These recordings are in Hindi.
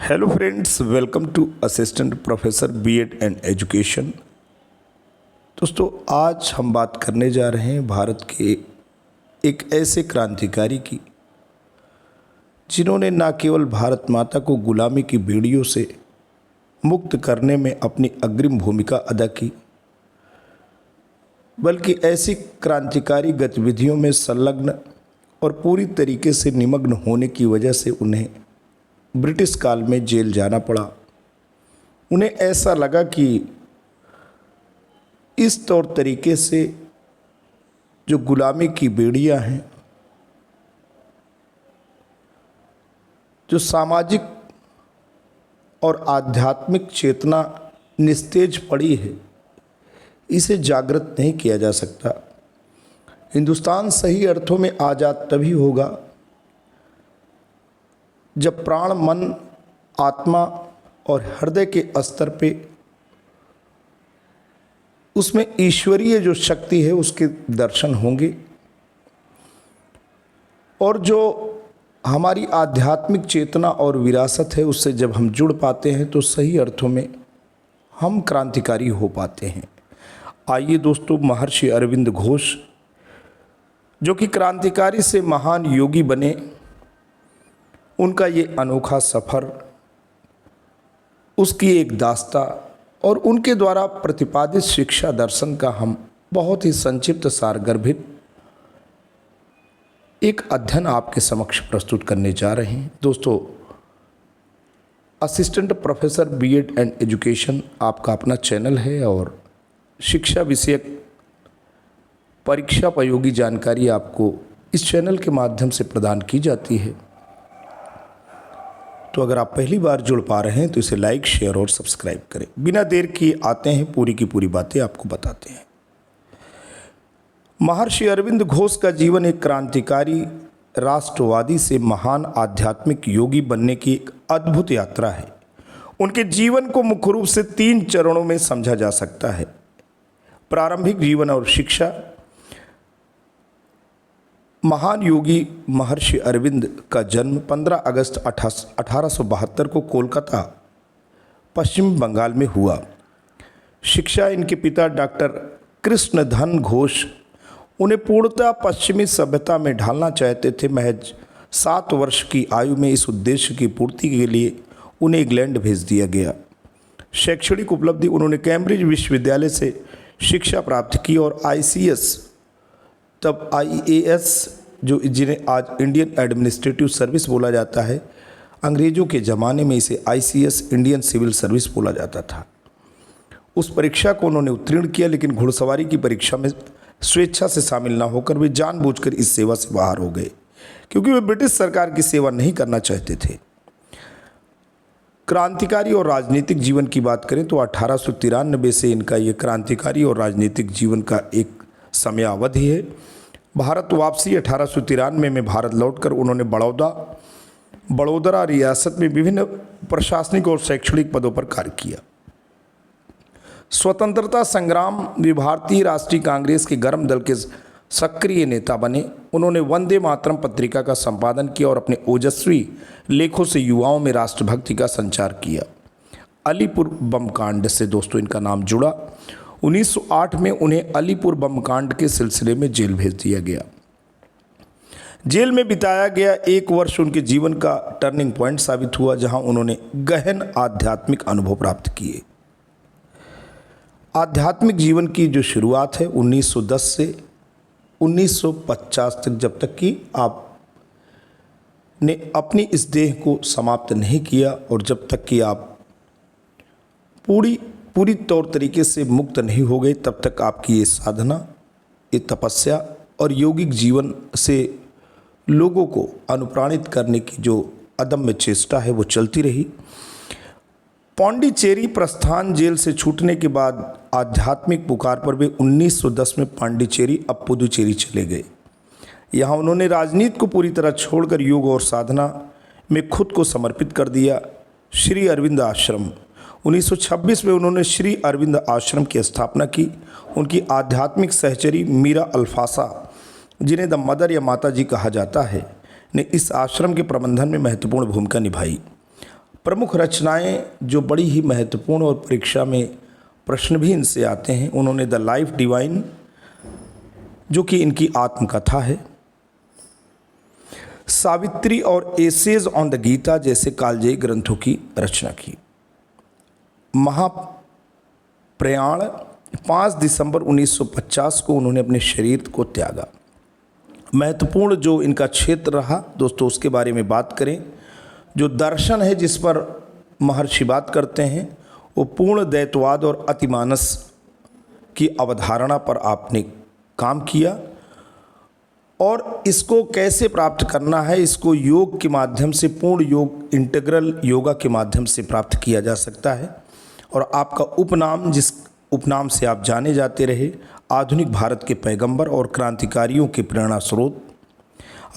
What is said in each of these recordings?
Hello friends, welcome to assistant professor BEd and education. दोस्तों, आज हम बात करने जा रहे हैं भारत के एक ऐसे क्रांतिकारी की जिन्होंने न केवल भारत माता को गुलामी की बेड़ियों से मुक्त करने में अपनी अग्रिम भूमिका अदा की, बल्कि ऐसी क्रांतिकारी गतिविधियों में संलग्न और पूरी तरीके से निमग्न होने की वजह से उन्हें ब्रिटिश काल में जेल जाना पड़ा। उन्हें ऐसा लगा कि इस तौर तरीके से जो गुलामी की बेड़ियां हैं, जो सामाजिक और आध्यात्मिक चेतना निस्तेज पड़ी है, इसे जागृत नहीं किया जा सकता। हिंदुस्तान सही अर्थों में आज़ाद तभी होगा जब प्राण, मन, आत्मा और हृदय के स्तर पे उसमें ईश्वरीय जो शक्ति है उसके दर्शन होंगे, और जो हमारी आध्यात्मिक चेतना और विरासत है उससे जब हम जुड़ पाते हैं तो सही अर्थों में हम क्रांतिकारी हो पाते हैं। आइए दोस्तों, महर्षि अरविंद घोष जो कि क्रांतिकारी से महान योगी बने, उनका ये अनोखा सफ़र, उसकी एक दास्ता और उनके द्वारा प्रतिपादित शिक्षा दर्शन का हम बहुत ही संक्षिप्त सारगर्भित एक अध्ययन आपके समक्ष प्रस्तुत करने जा रहे हैं। दोस्तों, assistant professor BEd and education आपका अपना चैनल है और शिक्षा विषयक परीक्षापयोगी जानकारी आपको इस चैनल के माध्यम से प्रदान की जाती है। तो अगर आप पहली बार जुड़ पा रहे हैं तो इसे लाइक, शेयर और सब्सक्राइब करें। बिना देर किए आते हैं, पूरी की पूरी बातें आपको बताते हैं। महर्षि अरविंद घोष का जीवन एक क्रांतिकारी राष्ट्रवादी से महान आध्यात्मिक योगी बनने की एक अद्भुत यात्रा है। उनके जीवन को मुख्य रूप से 3 चरणों में समझा जा सकता है। प्रारंभिक जीवन और शिक्षा। महान योगी महर्षि अरविंद का जन्म 15 अगस्त 1872 को कोलकाता, पश्चिम बंगाल में हुआ। शिक्षा। इनके पिता डॉक्टर कृष्णधन घोष उन्हें पूर्णतः पश्चिमी सभ्यता में ढालना चाहते थे। महज 7 वर्ष की आयु में इस उद्देश्य की पूर्ति के लिए उन्हें इंग्लैंड भेज दिया गया। शैक्षणिक उपलब्धि। उन्होंने कैम्ब्रिज विश्वविद्यालय से शिक्षा प्राप्त की और ICS, तब IAS, जो जिन्हें आज इंडियन एडमिनिस्ट्रेटिव सर्विस बोला जाता है, अंग्रेज़ों के ज़माने में इसे ICS, इंडियन सिविल सर्विस बोला जाता था, उस परीक्षा को उन्होंने उत्तीर्ण किया। लेकिन घुड़सवारी की परीक्षा में स्वेच्छा से शामिल न होकर वे जानबूझकर इस सेवा से बाहर हो गए, क्योंकि वे ब्रिटिश सरकार की सेवा नहीं करना चाहते थे। क्रांतिकारी और राजनीतिक जीवन की बात करें तो 1893 से इनका ये क्रांतिकारी और राजनीतिक जीवन का एक समयावधि है। भारत वापसी। 1893 में भारत लौटकर उन्होंने बड़ौदा रियासत में विभिन्न प्रशासनिक और शैक्षणिक पदों पर कार्य किया। स्वतंत्रता संग्राम में भारतीय राष्ट्रीय कांग्रेस के गर्म दल के सक्रिय नेता बने। उन्होंने वंदे मातरम पत्रिका का संपादन किया और अपने ओजस्वी लेखों से युवाओं में राष्ट्रभक्ति का संचार किया। अलीपुर बम कांड से दोस्तों इनका नाम जुड़ा। 1908 में उन्हें अलीपुर बम कांड के सिलसिले में जेल भेज दिया गया। जेल में बिताया गया 1 वर्ष उनके जीवन का टर्निंग पॉइंट साबित हुआ, जहां उन्होंने गहन आध्यात्मिक अनुभव प्राप्त किए। आध्यात्मिक जीवन की जो शुरुआत है 1910 से 1950 तक, जब तक कि आपने अपनी इस देह को समाप्त नहीं किया और जब तक कि आप पूरी तौर तरीके से मुक्त नहीं हो गए, तब तक आपकी ये साधना, ये तपस्या और यौगिक जीवन से लोगों को अनुप्राणित करने की जो अदम्य चेष्टा है वो चलती रही। पौंडीचेरी प्रस्थान। जेल से छूटने के बाद आध्यात्मिक पुकार पर वे 1910 में पांडिचेरी, अब पुदुचेरी चले गए। यहाँ उन्होंने राजनीति को पूरी तरह छोड़कर योग और साधना में खुद को समर्पित कर दिया। श्री अरविंद आश्रम। 1926 में उन्होंने श्री अरविंद आश्रम की स्थापना की। उनकी आध्यात्मिक सहचरी मीरा अल्फासा, जिन्हें द मदर या माता जी कहा जाता है, ने इस आश्रम के प्रबंधन में महत्वपूर्ण भूमिका निभाई। प्रमुख रचनाएं जो बड़ी ही महत्वपूर्ण और परीक्षा में प्रश्न भी इनसे आते हैं, उन्होंने द लाइफ डिवाइन, जो कि इनकी आत्मकथा है, सावित्री और एसेज ऑन द गीता जैसे कालजयी ग्रंथों की रचना की। महाप्रयाण 5 दिसंबर 1950 को उन्होंने अपने शरीर को त्यागा। महत्वपूर्ण जो इनका क्षेत्र रहा दोस्तों, उसके बारे में बात करें। जो दर्शन है जिस पर महर्षि बात करते हैं, वो पूर्ण द्वैतवाद और अतिमानस की अवधारणा पर आपने काम किया, और इसको कैसे प्राप्त करना है, इसको योग के माध्यम से, पूर्ण योग, इंटीग्रल योगा के माध्यम से प्राप्त किया जा सकता है। और आपका उपनाम, जिस उपनाम से आप जाने जाते रहे, आधुनिक भारत के पैगंबर और क्रांतिकारियों के प्रेरणा स्रोत।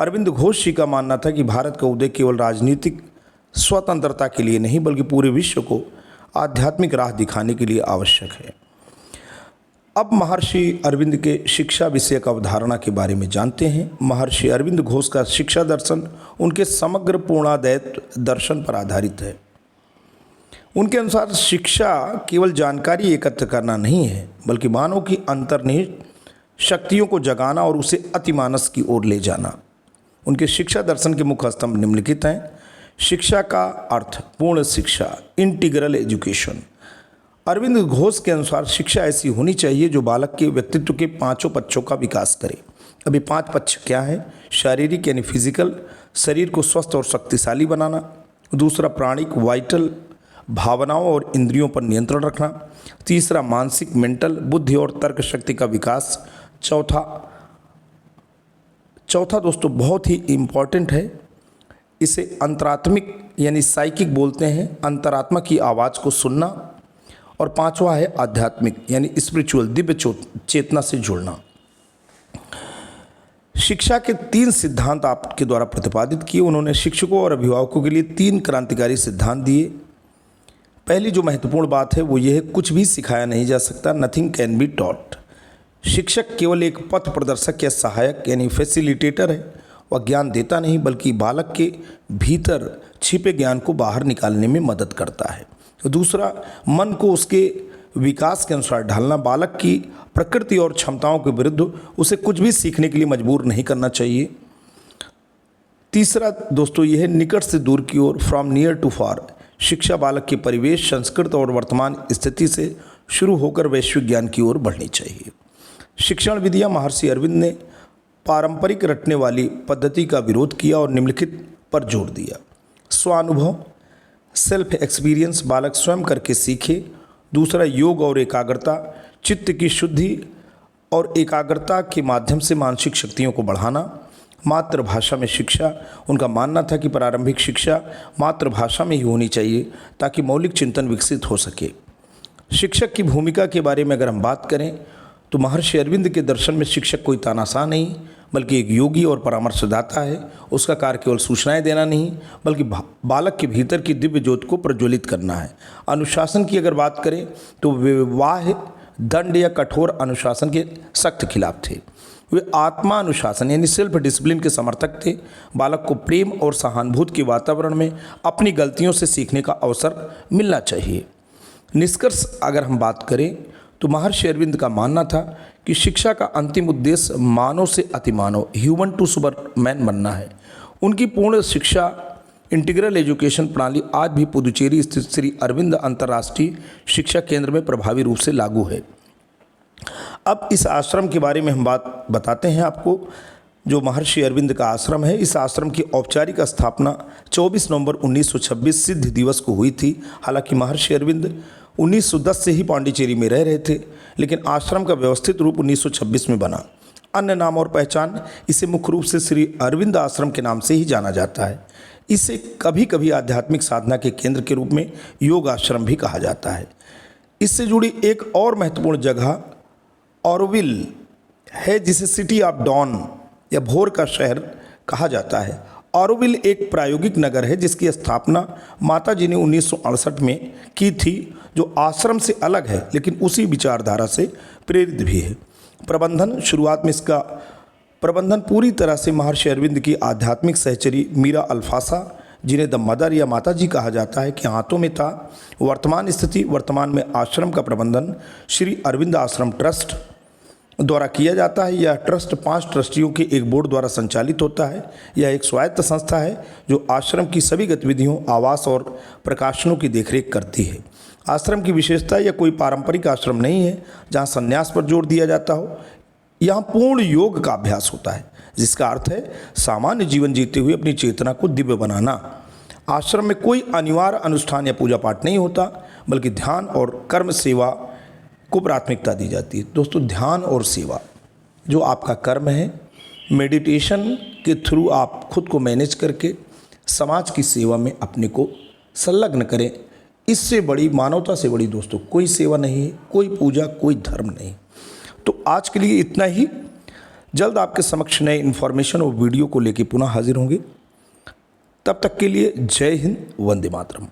अरविंद घोष जी का मानना था कि भारत का उदय केवल राजनीतिक स्वतंत्रता के लिए नहीं बल्कि पूरे विश्व को आध्यात्मिक राह दिखाने के लिए आवश्यक है। अब महर्षि अरविंद के शिक्षा विषयक अवधारणा के बारे में जानते हैं। महर्षि अरविंद घोष का शिक्षा दर्शन उनके समग्र पूर्णाद्वैत दर्शन पर आधारित है। उनके अनुसार शिक्षा केवल जानकारी एकत्र करना नहीं है बल्कि मानव की अंतर्निहित शक्तियों को जगाना और उसे अतिमानस की ओर ले जाना। उनके शिक्षा दर्शन के मुख्य स्तंभ निम्नलिखित हैं। शिक्षा का अर्थ पूर्ण शिक्षा, इंटीग्रल एजुकेशन। अरविंद घोष के अनुसार शिक्षा ऐसी होनी चाहिए जो बालक के व्यक्तित्व के 5 पक्षों का विकास करे। अभी 5 पक्ष क्या है? शारीरिक यानी फिजिकल, शरीर को स्वस्थ और शक्तिशाली बनाना। दूसरा प्राणिक, वाइटल, भावनाओं और इंद्रियों पर नियंत्रण रखना। तीसरा मानसिक, मेंटल, बुद्धि और तर्क शक्ति का विकास। चौथा दोस्तों बहुत ही इम्पॉर्टेंट है, इसे अंतरात्मिक यानी साइकिक बोलते हैं, अंतरात्मा की आवाज़ को सुनना। और 5वां है आध्यात्मिक यानी स्पिरिचुअल, दिव्य चेतना से जुड़ना। शिक्षा के 3 सिद्धांत आपके द्वारा प्रतिपादित किए। उन्होंने शिक्षकों और अभिभावकों के लिए 3 क्रांतिकारी सिद्धांत दिए। पहली जो महत्वपूर्ण बात है वो ये है, कुछ भी सिखाया नहीं जा सकता, नथिंग कैन बी टॉट। शिक्षक केवल एक पथ प्रदर्शक या सहायक यानी फैसिलिटेटर है। वह ज्ञान देता नहीं बल्कि बालक के भीतर छिपे ज्ञान को बाहर निकालने में मदद करता है। दूसरा, मन को उसके विकास के अनुसार ढालना। बालक की प्रकृति और क्षमताओं के विरुद्ध उसे कुछ भी सीखने के लिए मजबूर नहीं करना चाहिए। तीसरा दोस्तों यह है, निकट से दूर की ओर, फ्रॉम नियर टू फार। शिक्षा बालक के परिवेश, संस्कृत और वर्तमान स्थिति से शुरू होकर वैश्विक ज्ञान की ओर बढ़नी चाहिए। शिक्षण विधियाँ। महर्षि अरविंद ने पारंपरिक रटने वाली पद्धति का विरोध किया और निम्नलिखित पर जोर दिया। स्वानुभव, सेल्फ एक्सपीरियंस, बालक स्वयं करके सीखे। दूसरा, योग और एकाग्रता, चित्त की शुद्धि और एकाग्रता के माध्यम से मानसिक शक्तियों को बढ़ाना। मातृभाषा में शिक्षा। उनका मानना था कि प्रारंभिक शिक्षा मातृभाषा में ही होनी चाहिए ताकि मौलिक चिंतन विकसित हो सके। शिक्षक की भूमिका के बारे में अगर हम बात करें तो महर्षि अरविंद के दर्शन में शिक्षक कोई तानाशाह नहीं बल्कि एक योगी और परामर्शदाता है। उसका कार्य केवल सूचनाएं देना नहीं बल्कि बालक के भीतर की दिव्य ज्योति को प्रज्वलित करना है। अनुशासन की अगर बात करें तो विवाह, दंड या कठोर अनुशासन के सख्त खिलाफ थे। वे आत्मा अनुशासन यानी सेल्फ डिसिप्लिन के समर्थक थे। बालक को प्रेम और सहानुभूति के वातावरण में अपनी गलतियों से सीखने का अवसर मिलना चाहिए। निष्कर्ष अगर हम बात करें तो महर्षि अरविंद का मानना था कि शिक्षा का अंतिम उद्देश्य मानव से अतिमानव, ह्यूमन टू सुपरमैन बनना है। उनकी पूर्ण शिक्षा इंटीग्रल एजुकेशन प्रणाली आज भी पुदुचेरी स्थित श्री अरविंद अंतर्राष्ट्रीय शिक्षा केंद्र में प्रभावी रूप से लागू है। अब इस आश्रम के बारे में हम बात बताते हैं आपको। जो महर्षि अरविंद का आश्रम है, इस आश्रम की औपचारिक स्थापना 24 नवंबर 1926 सिद्ध दिवस को हुई थी। हालांकि महर्षि अरविंद 1910 से ही पांडिचेरी में रह रहे थे, लेकिन आश्रम का व्यवस्थित रूप 1926 में बना। अन्य नाम और पहचान, इसे मुख्य रूप से श्री अरविंद आश्रम के नाम से ही जाना जाता है। इसे कभी कभी आध्यात्मिक साधना के केंद्र के रूप में योग आश्रम भी कहा जाता है। इससे जुड़ी एक और महत्वपूर्ण जगह ऑरोविल है, जिसे सिटी ऑफ डॉन या भोर का शहर कहा जाता है। ऑरोविल एक प्रायोगिक नगर है जिसकी स्थापना माता जी ने 1968 में की थी, जो आश्रम से अलग है लेकिन उसी विचारधारा से प्रेरित भी है। प्रबंधन, शुरुआत में इसका प्रबंधन पूरी तरह से महर्षि अरविंद की आध्यात्मिक सहचरी मीरा अल्फासा जिन्हें द मदर या माता जी कहा जाता है, के हाथों में था। वर्तमान स्थिति, वर्तमान में आश्रम का प्रबंधन श्री अरविंद आश्रम ट्रस्ट द्वारा किया जाता है। यह ट्रस्ट 5 ट्रस्टियों के एक बोर्ड द्वारा संचालित होता है। यह एक स्वायत्त संस्था है जो आश्रम की सभी गतिविधियों, आवास और प्रकाशनों की देखरेख करती है। आश्रम की विशेषता, यह कोई पारंपरिक आश्रम नहीं है जहां संन्यास पर जोर दिया जाता हो। यहाँ पूर्ण योग का अभ्यास होता है, जिसका अर्थ है सामान्य जीवन जीते हुए अपनी चेतना को दिव्य बनाना। आश्रम में कोई अनिवार्य अनुष्ठान या पूजा पाठ नहीं होता, बल्कि ध्यान और कर्म सेवा को प्राथमिकता दी जाती है। दोस्तों, ध्यान और सेवा जो आपका कर्म है, मेडिटेशन के थ्रू आप खुद को मैनेज करके समाज की सेवा में अपने को संलग्न करें। इससे बड़ी, मानवता से बड़ी दोस्तों कोई सेवा नहीं है, कोई पूजा, कोई धर्म नहीं। तो आज के लिए इतना ही। जल्द आपके समक्ष नए इन्फॉर्मेशन और वीडियो को लेकर पुनः हाजिर होंगे। तब तक के लिए जय हिंद, वंदे मातरम।